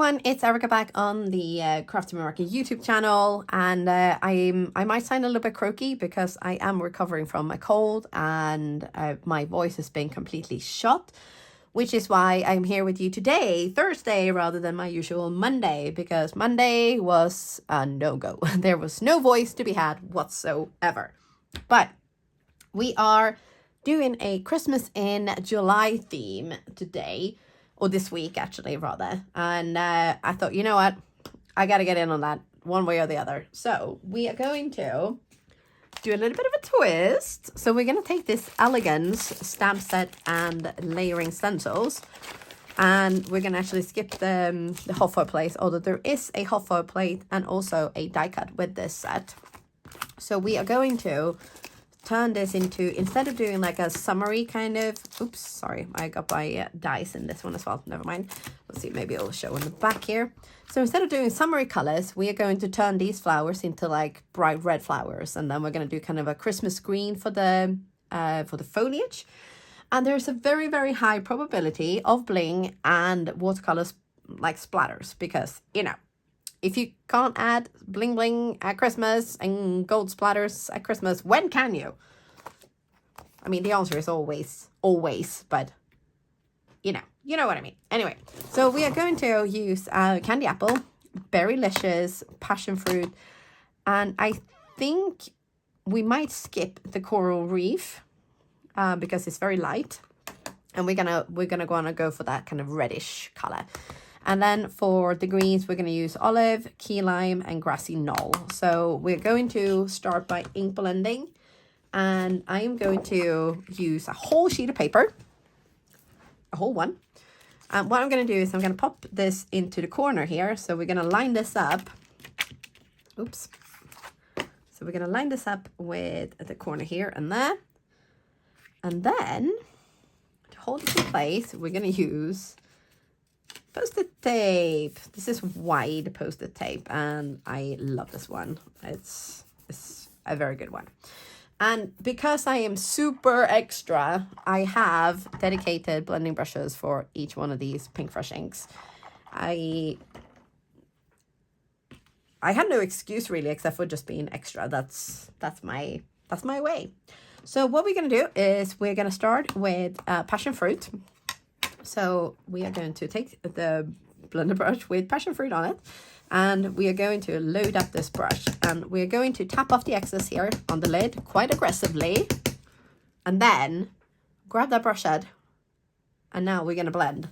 everyone, it's Erica back on the Crafty Meraki YouTube channel, and I might sound a little bit croaky because I am recovering from a cold and my voice has been completely shot, which is why I'm here with you today, Thursday, rather than my usual Monday, because Monday was a no-go. There was no voice to be had whatsoever. But we are doing a Christmas in July theme today, or this week actually rather, and I thought, you know what, I gotta get in on that one way or the other. So we are going to do a little bit of a twist. So we're gonna take this Elegance stamp set and layering stencils, and we're gonna actually skip the hot foil plate, although there is a hot foil plate and also a die cut with this set. So we are going to turn this into, instead of doing like a summary kind of, oops, sorry, I got my dice in this one as well, never mind. Let's see, maybe it'll show in the back here. So instead of doing summary colors, we are going to turn these flowers into like bright red flowers, and then we're going to do kind of a Christmas green for the foliage. And there's a very, very high probability of bling and watercolors like splatters, because, you know, if you can't add bling bling at Christmas and gold splatters at Christmas, when can you? I mean, the answer is always, but you know what I mean. Anyway, so we are going to use candy apple, berrylicious, passion fruit, and I think we might skip the coral reef because it's very light, and we're gonna go for that kind of reddish color. And then for the greens, we're going to use olive, key lime, and grassy knoll. So we're going to start by ink blending. And I am going to use a whole sheet of paper, a whole one. And what I'm going to do is I'm going to pop this into the corner here. So we're going to line this up. Oops. So we're going to line this up with the corner here and there. And then to hold it in place, we're going to use Post-it tape. This is wide Post-it tape, and I love this one. It's a very good one. And because I am super extra, I have dedicated blending brushes for each one of these Pink Fresh inks. I had no excuse really, except for just being extra. That's my way. So what we're gonna do is we're gonna start with passion fruit. So we are going to take the blender brush with passion fruit on it, and we are going to load up this brush, and we're going to tap off the excess here on the lid quite aggressively, and then grab that brush head, and now we're going to blend.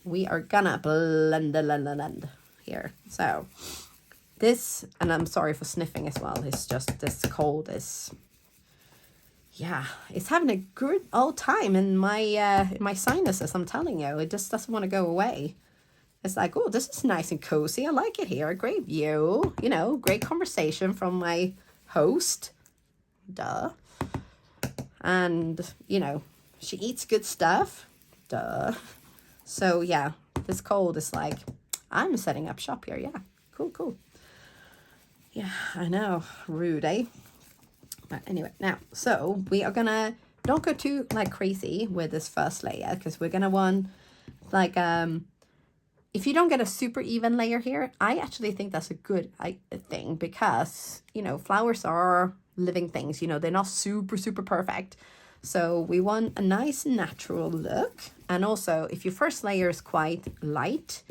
We are gonna blend here. So this, and I'm sorry for sniffing as well, it's just this cold is, yeah, it's having a good old time in my sinuses, I'm telling you. It just doesn't want to go away. It's like, oh, this is nice and cozy. I like it here. Great view. You know, great conversation from my host. Duh. And, you know, she eats good stuff. Duh. So, yeah, this cold is like, I'm setting up shop here. Yeah, cool. Yeah, I know. Rude, eh? But anyway, now, so we are gonna, don't go too like crazy with this first layer, because we're gonna want like, if you don't get a super even layer here, I actually think that's a good thing, because, you know, flowers are living things, you know, they're not super perfect. So we want a nice natural look. And also, if your first layer is quite light,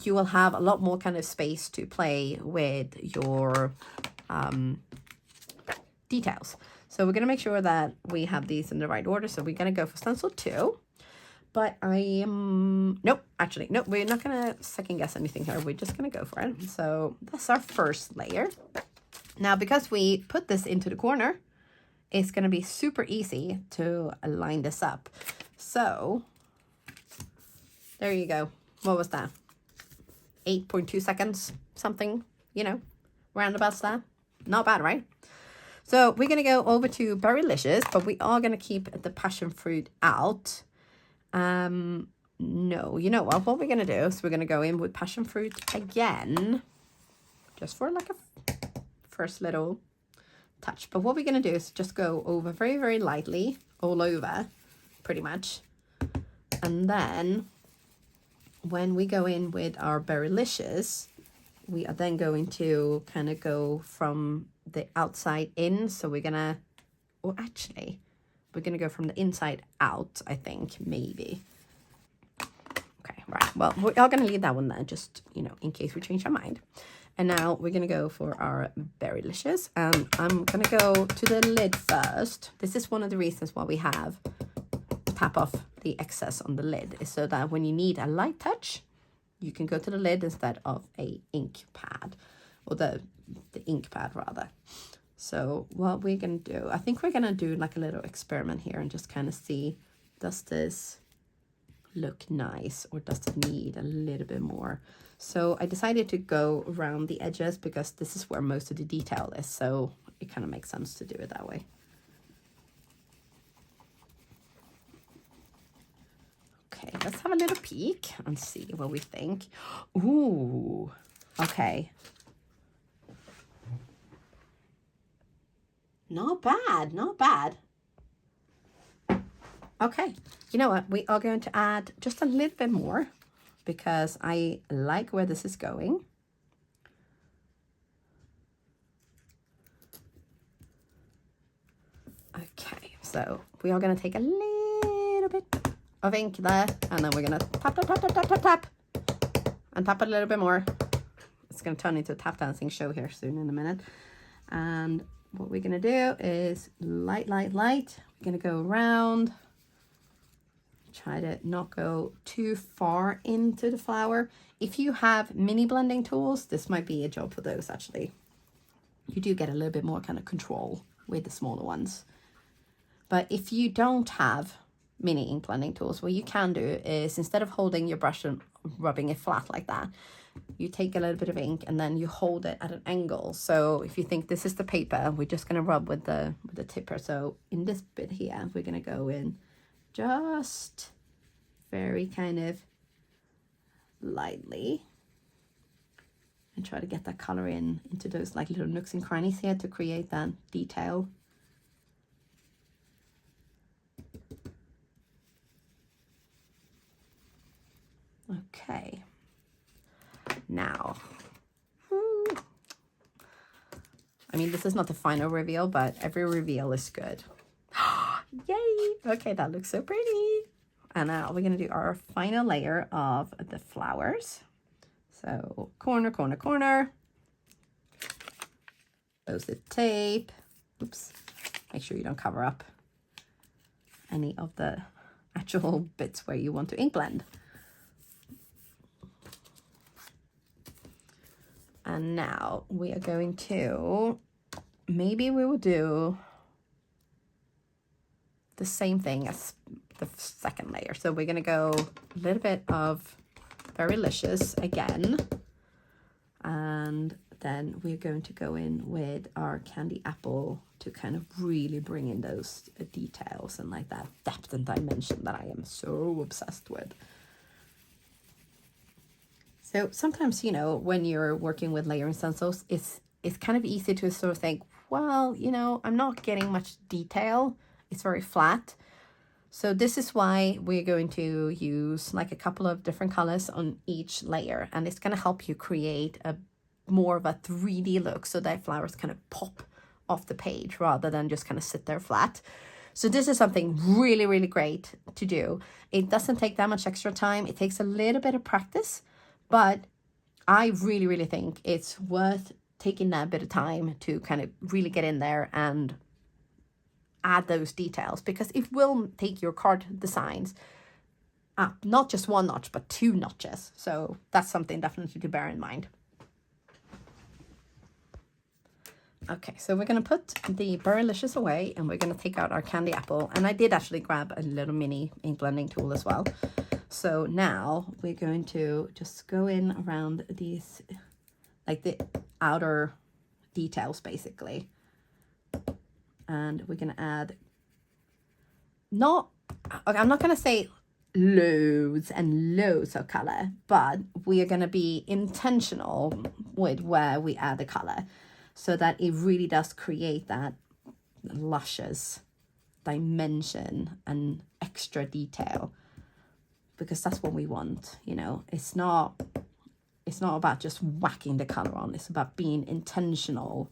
you will have a lot more kind of space to play with your details. So we're going to make sure that we have these in the right order. So we're going to go for stencil 2. But nope, we're not going to second guess anything here. We're just going to go for it. So that's our first layer. Now, because we put this into the corner, it's going to be super easy to line this up. So there you go. What was that? 8.2 seconds, something, you know, roundabouts that. Not bad, right? So we're going to go over to berrylicious, but we are going to keep the passion fruit out. No, you know what we're going to do is we're going to go in with passion fruit again, just for like a first little touch. But what we're going to do is just go over very, very lightly all over, pretty much. And then when we go in with our Berrylicious, we are then going to kind of go from the outside in. So we're gonna, or actually, we're gonna go from the inside out, I think, maybe. Okay, right. Well, we are gonna leave that one there, just, you know, in case we change our mind. And now we're gonna go for our Berrylicious. And I'm gonna go to the lid first. This is one of the reasons why we have tap off the excess on the lid, is so that when you need a light touch, you can go to the lid instead of a ink pad, or the ink pad rather. So what we're gonna do, I think we're gonna do like a little experiment here and just kind of see, does this look nice or does it need a little bit more? So I decided to go around the edges because this is where most of the detail is, so it kind of makes sense to do it that way. Okay, let's have a little peek and see what we think. Ooh, okay. Not bad, not bad. Okay, you know what? We are going to add just a little bit more because I like where this is going. Okay, so we are going to take a little bit of ink there, and then we're going to tap, tap, tap, tap, tap, tap, tap, and tap it a little bit more. It's going to turn into a tap dancing show here soon in a minute. And what we're going to do is light, light, light. We're going to go around. Try to not go too far into the flower. If you have mini blending tools, this might be a job for those actually. You do get a little bit more kind of control with the smaller ones. But if you don't have mini ink blending tools, what you can do is, instead of holding your brush and rubbing it flat like that, you take a little bit of ink and then you hold it at an angle. So if you think this is the paper, we're just going to rub with the tipper. So in this bit here, we're going to go in just very kind of lightly and try to get that color into those like little nooks and crannies here to create that detail. Okay, now, I mean, this is not the final reveal, but every reveal is good. Yay! Okay, that looks so pretty. And now we're going to do our final layer of the flowers. So corner, corner, corner. Post-it tape. Oops. Make sure you don't cover up any of the actual bits where you want to ink blend. And now we are going to, maybe we will do the same thing as the second layer. So we're going to go a little bit of Berrylicious again. And then we're going to go in with our candy apple to kind of really bring in those details and like that depth and dimension that I am so obsessed with. So sometimes, you know, when you're working with layering stencils, it's kind of easy to sort of think, well, you know, I'm not getting much detail. It's very flat. So this is why we're going to use like a couple of different colors on each layer. And it's going to help you create a more of a 3D look, so that flowers kind of pop off the page rather than just kind of sit there flat. So this is something really, really great to do. It doesn't take that much extra time. It takes a little bit of practice. But I really, really think it's worth taking that bit of time to kind of really get in there and add those details, because it will take your card designs up not just one notch, but 2 notches. So that's something definitely to bear in mind. Okay, so we're going to put the Berrylicious away and we're going to take out our candy apple. And I did actually grab a little mini ink blending tool as well. So now we're going to just go in around these, like the outer details basically. And we're going to add, I'm not going to say loads and loads of color, but we are going to be intentional with where we add the color, so that it really does create that luscious dimension and extra detail. because that's what we want, you know. It's not about just whacking the color on. It's about being intentional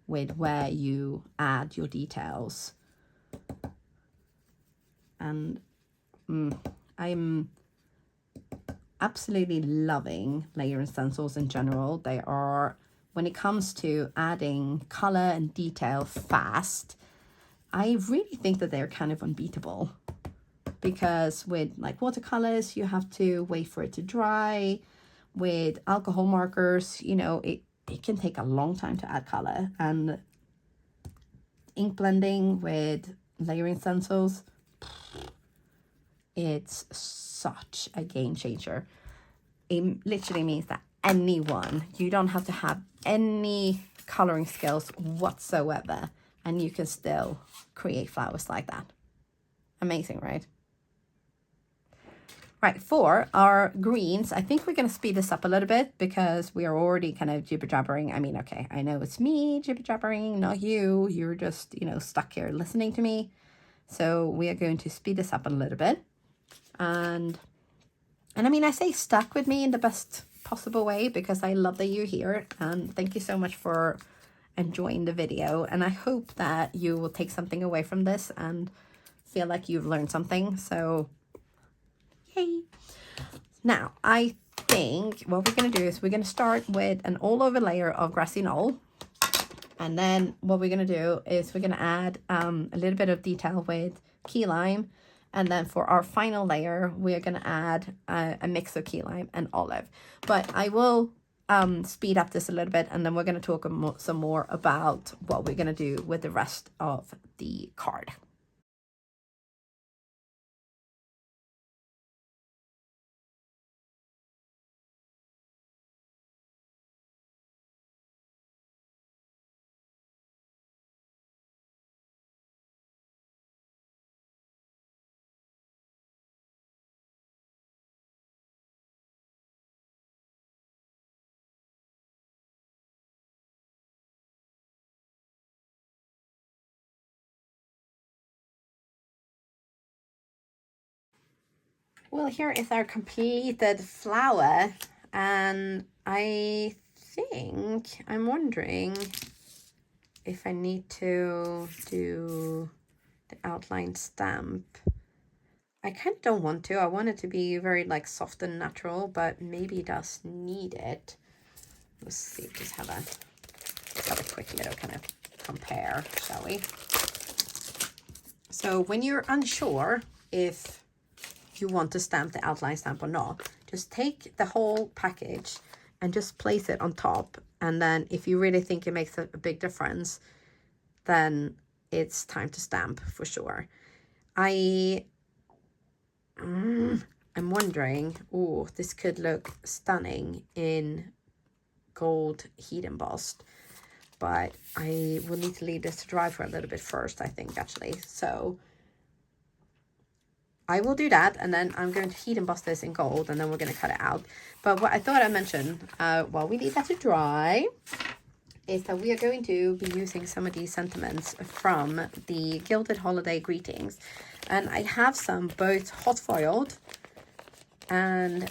with where you add your details. And I'm absolutely loving layering stencils in general. They are, when it comes to adding color and detail fast, I really think that they're kind of unbeatable, because with like watercolors, you have to wait for it to dry. With alcohol markers, you know, it can take a long time to add color. And ink blending with layering stencils, it's such a game changer. It literally means that anyone, you don't have to have any coloring skills whatsoever, and you can still create flowers like that. Amazing, right? Right, for our greens, I think we're going to speed this up a little bit because we are already kind of jibber-jabbering. I mean, okay, I know it's me jibber-jabbering, not you. You're just, you know, stuck here listening to me. So we are going to speed this up a little bit. And I mean, I say stuck with me in the best possible way because I love that you're here. And thank you so much for enjoying the video. And I hope that you will take something away from this and feel like you've learned something. So yay. Now, I think what we're going to do is we're going to start with an all over layer of grassy knoll. And then what we're going to do is we're going to add a little bit of detail with key lime. And then for our final layer, we're going to add a mix of key lime and olive. But I will speed up this a little bit, and then we're going to talk some more about what we're going to do with the rest of the card. Well, here is our completed flower, and I think, I'm wondering if I need to do the outline stamp. I kind of don't want to. I want it to be very like soft and natural, but maybe it does need it. Let's see, just have a quick little kind of compare, shall we? So when you're unsure if you want to stamp the outline stamp or not, just take the whole package and just place it on top. And then if you really think it makes a big difference, then it's time to stamp for sure. I'm wondering, oh, this could look stunning in gold heat embossed, but I will need to leave this to dry for a little bit first, I think, actually. So I will do that, and then I'm going to heat emboss this in gold, and then we're going to cut it out. But what I thought I'd mention while we leave that to dry is that we are going to be using some of these sentiments from the Gilded Holiday Greetings. And I have some both hot foiled and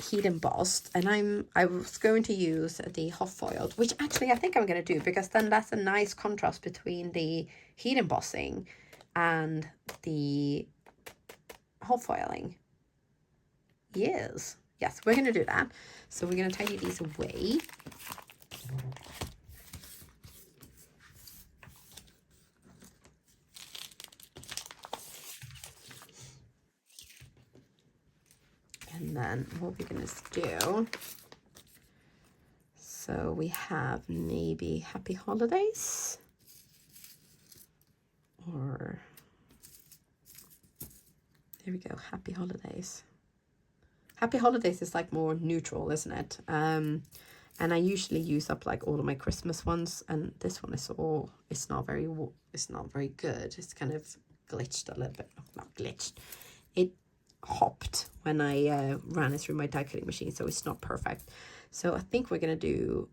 heat embossed, and I was going to use the hot foiled, which actually I think I'm going to do, because then that's a nice contrast between the heat embossing and the hot foiling. Yes, we're going to do that. So we're going to tidy these away. And then what we're going to do, so we have maybe Happy Holidays, or there we go, Happy Holidays. Happy Holidays is like more neutral, isn't it? And I usually use up like all of my Christmas ones, and this one is all, it's not very good. It's kind of glitched a little bit. Not glitched. It hopped when I ran it through my die cutting machine, so it's not perfect. So I think we're gonna do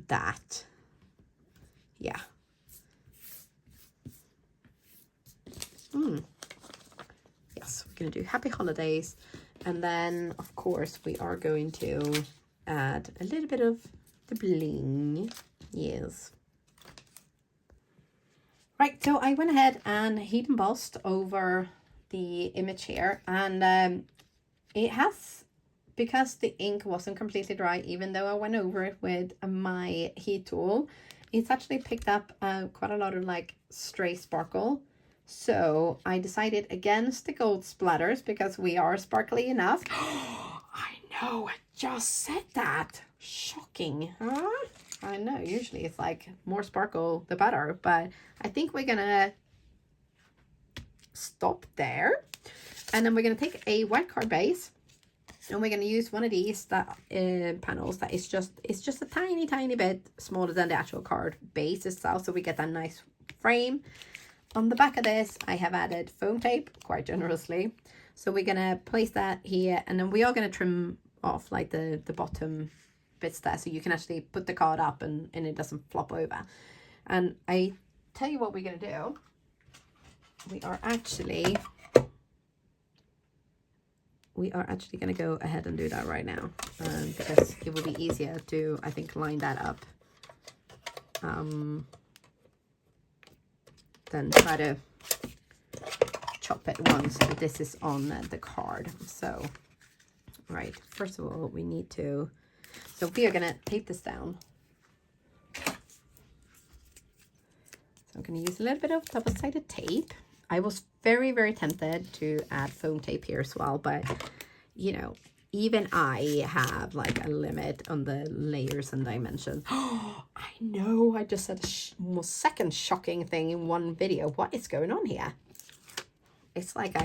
that. Yeah. Yes, we're going to do happy holidays. And then, of course, we are going to add a little bit of the bling. Yes. Right, so I went ahead and heat embossed over the image here. And it has, because the ink wasn't completely dry, even though I went over it with my heat tool, it's actually picked up quite a lot of like stray sparkle. So I decided against the gold splatters because we are sparkly enough. I know, I just said that. Shocking, huh? I know, usually it's like more sparkle the better, but I think we're gonna stop there. And then we're gonna take a white card base, and we're gonna use one of these that panels that is just, it's just a tiny bit smaller than the actual card base itself, so we get that nice frame. On the back of this, I have added foam tape quite generously. So we're gonna place that here, and then we are gonna trim off like the bottom bits there, so you can actually put the card up and it doesn't flop over. And I tell you what we're gonna do. We are actually gonna go ahead and do that right now, because it will be easier to, I think, line that up. Then try to chop it once this is on the card. So, right, first of all, we need to, so we are gonna tape this down. So I'm gonna use a little bit of double-sided tape. I was very tempted to add foam tape here as well, but you know, even I have like a limit on the layers and dimensions. Oh, I know, I just said a second shocking thing in one video. What is going on here? It's like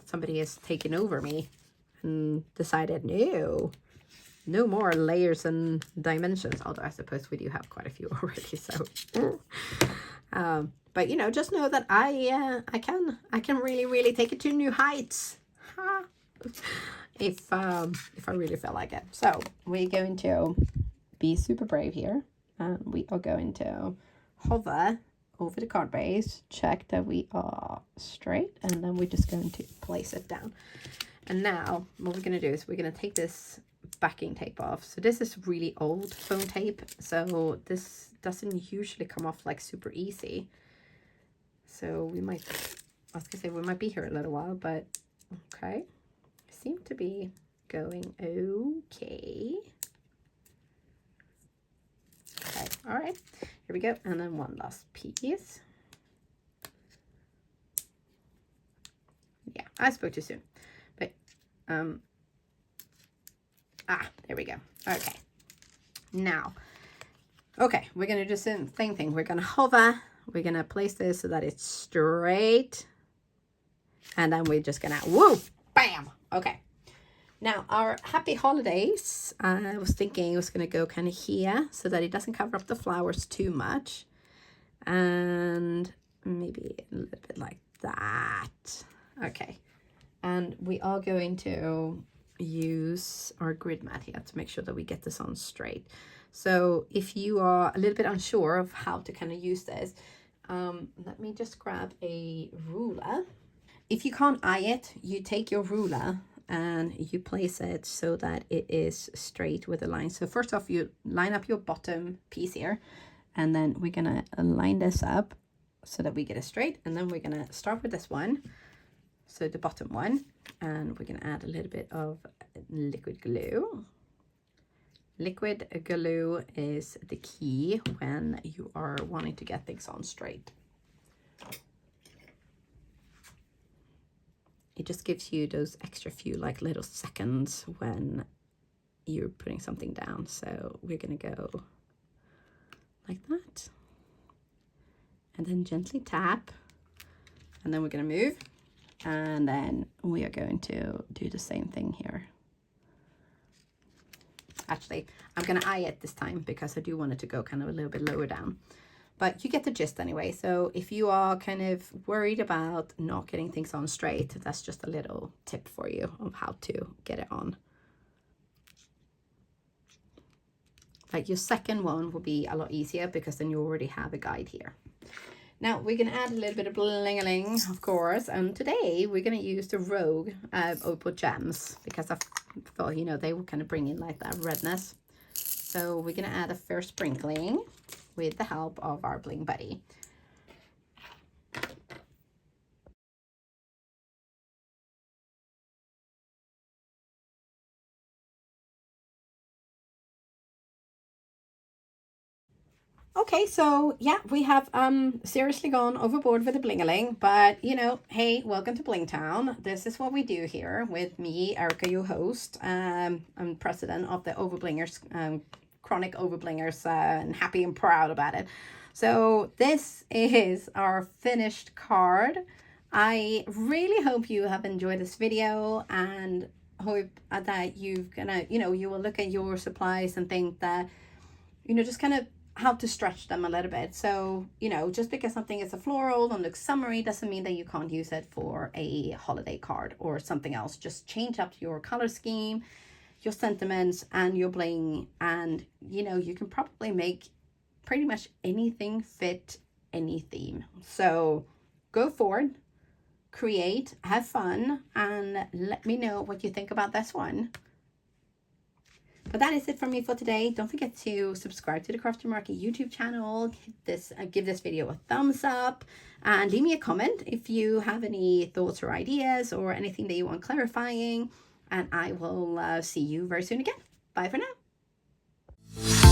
somebody has taken over me and decided, no more layers and dimensions. Although I suppose we do have quite a few already, so. But you know, just know that I can really take it to new heights. Ha. If I really feel like it. So we're going to be super brave here, and we are going to hover over the card base, check that we are straight, and then we're just going to place it down. And now what we're going to do is we're going to take this backing tape off. So this is really old foam tape, so this doesn't usually come off like super easy. So we might, I was gonna say we might be here a little while, but okay. Seem to be going okay. Okay, all right, here we go. And then one last piece. Yeah, I spoke too soon, but there we go. Okay, now, okay, we're gonna do the same thing. We're gonna hover. We're gonna place this so that it's straight, and then we're just gonna woo, bam. Okay, now our happy holidays, I was thinking it was going to go kind of here so that it doesn't cover up the flowers too much, and maybe a little bit like that. Okay, and we are going to use our grid mat here to make sure that we get this on straight. So if you are a little bit unsure of how to kind of use this, let me just grab a ruler. If you can't eye it, you take your ruler and you place it so that it is straight with the line. So first off, you line up your bottom piece here, and then we're gonna line this up so that we get it straight. And then we're gonna start with this one, so the bottom one, and we're gonna add a little bit of liquid glue. Liquid glue is the key when you are wanting to get things on straight. It just gives you those extra few like little seconds when you're putting something down. So we're gonna go like that, and then gently tap, and then we're gonna move, and then we are going to do the same thing here. Actually, I'm gonna eye it this time because I do want it to go kind of a little bit lower down. But you get the gist anyway. So if you are kind of worried about not getting things on straight, that's just a little tip for you of how to get it on. Like your second one will be a lot easier because then you already have a guide here. Now we're going to add a little bit of bling-a-ling, of course, and today we're going to use the Rouge Opal gems because I thought, you know, they will kind of bring in like that redness. So we're going to add a first sprinkling with the help of our Bling Buddy. Okay, so yeah, we have seriously gone overboard with the bling-a-ling, but you know, hey, welcome to Bling Town. This is what we do here with me, Erica, your host. I'm president of the Overblingers, chronic Overblingers, and happy and proud about it. So this is our finished card. I really hope you have enjoyed this video and hope that you will look at your supplies and think that, you know, just kind of how to stretch them a little bit. So, you know, just because something is a floral and looks summery doesn't mean that you can't use it for a holiday card or something else. Just change up your color scheme, your sentiments, and your bling, and you know, you can probably make pretty much anything fit any theme. So go forward, create, have fun, and let me know what you think about this one. But that is it from me for today. Don't forget to subscribe to the Crafty Meraki YouTube channel. Give this video a thumbs up and leave me a comment if you have any thoughts or ideas or anything that you want clarifying. And I will see you very soon again. Bye for now.